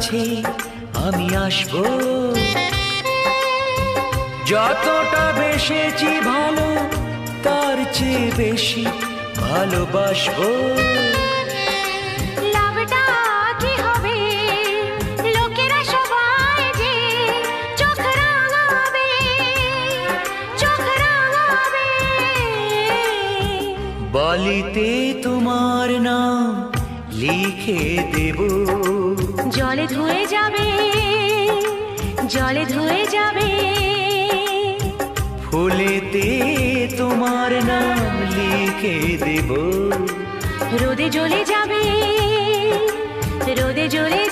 কাছে আমি আসবো, যতটা বেসেছি ভালো তার চেয়ে বেশি ভালোবাসবো। লাভটা কি হবে লোকেরা সবাই যে চোখ রাঙাবে, চোখ রাঙাবে। বালিতে তোমার নাম লিখে দেব, জলে ধুয়ে যাবে, জলে ধুয়ে যাবে। ফুলেতে তোমার নাম লিখে দেব, রোদে জ্বলে যাবে, রোদে জ্বলে